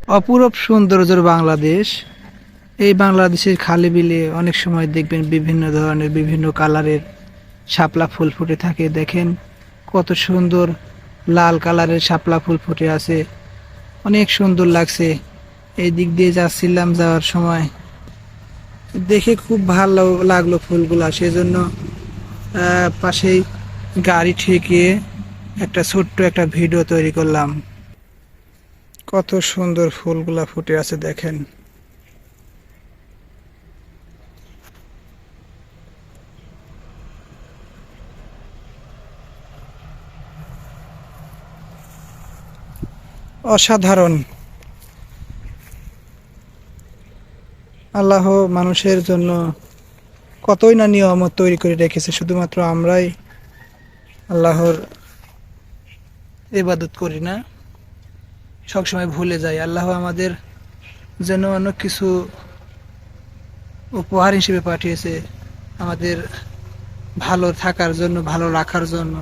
অপূরব সৌন্দর্যের বাংলাদেশ। এই বাংলাদেশের খালে বিলে অনেক সময় দেখবেন বিভিন্ন ধরনের বিভিন্ন কালারের শাপলা ফুল ফুটে থাকে। দেখেন কত সুন্দর লাল কালারের শাপলা ফুল ফুটে আছে, অনেক সুন্দর লাগছে। এই দিক দিয়ে যাচ্ছিলাম, যাওয়ার সময় দেখে খুব ভালো লাগলো ফুলগুলা, সেজন্য পাশেই গাড়ি ঠেকিয়ে একটা ছোট্ট একটা ভিডিও তৈরি করলাম। কত সুন্দর ফুলগুলা ফুটে আছে দেখেন। অসাধারণ। আল্লাহ মানুষের জন্য কতই না নিয়ামত তৈরি করে রেখেছে, শুধুমাত্র আমরাই আল্লাহর ইবাদত করি না, সবসময় ভুলে যাই। আল্লাহ আমাদের যেন অনেক কিছু উপহার হিসেবে পাঠিয়েছে, আমাদের ভালো থাকার জন্য, ভালো রাখার জন্য।